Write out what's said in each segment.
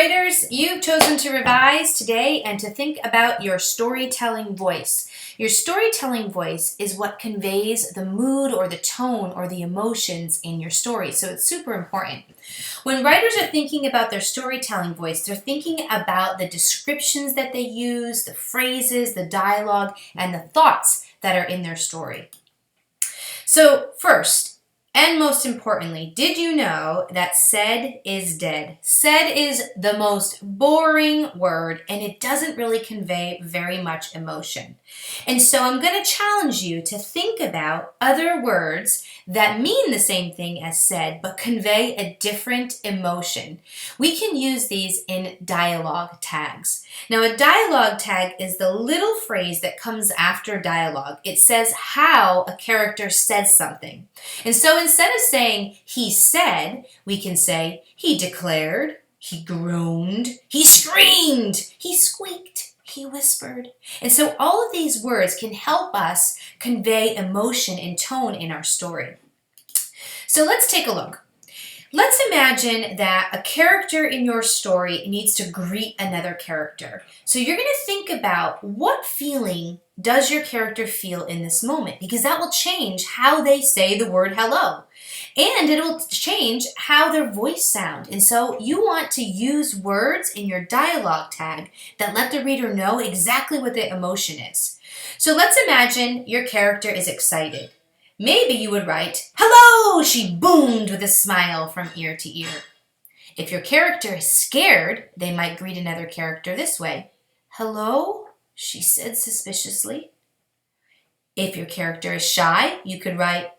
graders, you've chosen to revise today and to think about your storytelling voice. Your storytelling voice is what conveys the mood or the tone or the emotions in your story, so it's super important. When writers are thinking about their storytelling voice, they're thinking about the descriptions that they use, the phrases, the dialogue, and the thoughts that are in their story. So first, and most importantly, did you know that said is dead? Said is the most boring word, and it doesn't really convey very much emotion. And so I'm going to challenge you to think about other words that mean the same thing as said, but convey a different emotion. We can use these in dialogue tags. Now, a dialogue tag is the little phrase that comes after dialogue. It says how a character says something. And so instead of saying he said, we can say he declared, he groaned, he screamed, he squeaked, he whispered. And so all of these words can help us convey emotion and tone in our story. So let's take a look. Let's imagine that a character in your story needs to greet another character. So you're going to think about what feeling does your character feel in this moment, because that will change how they say the word hello. And it'll change how their voice sounds. And so you want to use words in your dialogue tag that let the reader know exactly what the emotion is. So let's imagine your character is excited. Maybe you would write, "Hello!" she boomed with a smile from ear to ear. If your character is scared, they might greet another character this way. "Hello?" she said suspiciously. If your character is shy, you could write,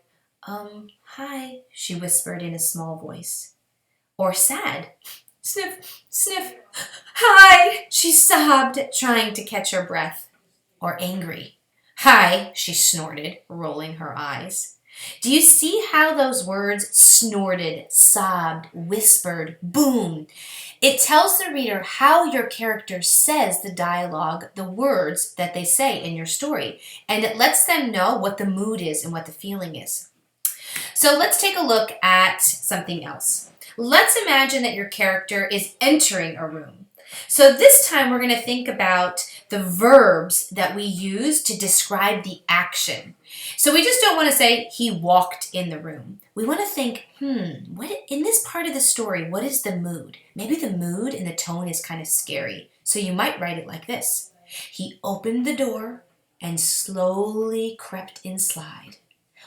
"Hi," she whispered in a small voice. Or sad. "Sniff, sniff, hi," she sobbed, trying to catch her breath. Or angry. "Hi," she snorted, rolling her eyes. Do you see how those words snorted, sobbed, whispered, boomed? It tells the reader how your character says the dialogue, the words that they say in your story, and it lets them know what the mood is and what the feeling is. So let's take a look at something else. Let's imagine that your character is entering a room. So this time we're going to think about the verbs that we use to describe the action. So we just don't want to say he walked in the room. We want to think, what in this part of the story, what is the mood? Maybe the mood and the tone is kind of scary. So you might write it like this. He opened the door and slowly crept inside.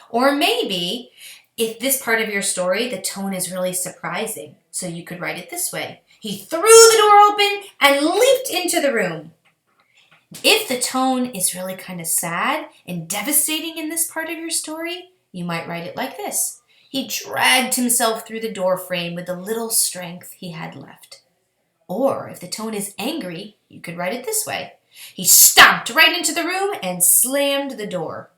Or maybe if this part of your story, the tone is really surprising. So you could write it this way. He threw the door open and leaped into the room. If the tone is really kind of sad and devastating in this part of your story, you might write it like this. He dragged himself through the door frame with the little strength he had left. Or if the tone is angry, you could write it this way. He stomped right into the room and slammed the door.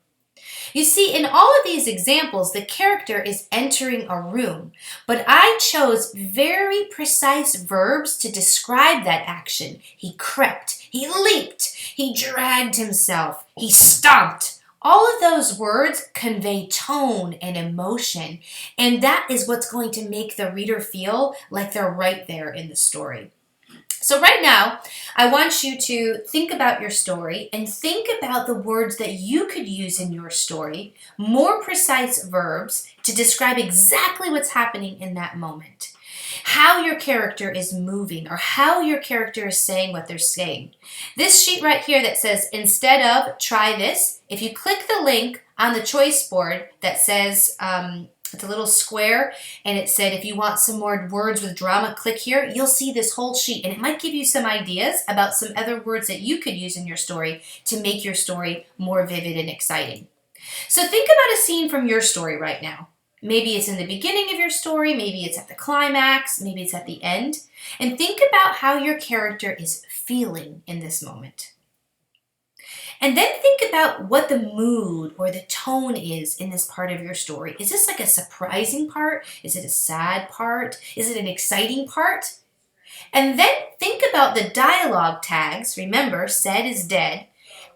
You see, in all of these examples, the character is entering a room, but I chose very precise verbs to describe that action. He crept, he leaped, he dragged himself, he stomped. All of those words convey tone and emotion, and that is what's going to make the reader feel like they're right there in the story. So right now, I want you to think about your story and think about the words that you could use in your story, more precise verbs to describe exactly what's happening in that moment, how your character is moving or how your character is saying what they're saying. This sheet right here that says, instead of try this, if you click the link on the choice board that says, it's a little square, and it said, if you want some more words with drama, click here. You'll see this whole sheet, and it might give you some ideas about some other words that you could use in your story to make your story more vivid and exciting. So think about a scene from your story right now. Maybe it's in the beginning of your story, maybe it's at the climax, maybe it's at the end, and think about how your character is feeling in this moment. And then think about what the mood or the tone is in this part of your story. Is this like a surprising part? Is it a sad part? Is it an exciting part? And then think about the dialogue tags. Remember, said is dead.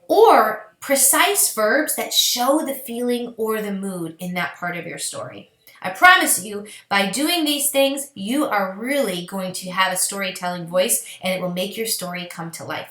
Or precise verbs that show the feeling or the mood in that part of your story. I promise you, by doing these things, you are really going to have a storytelling voice and it will make your story come to life.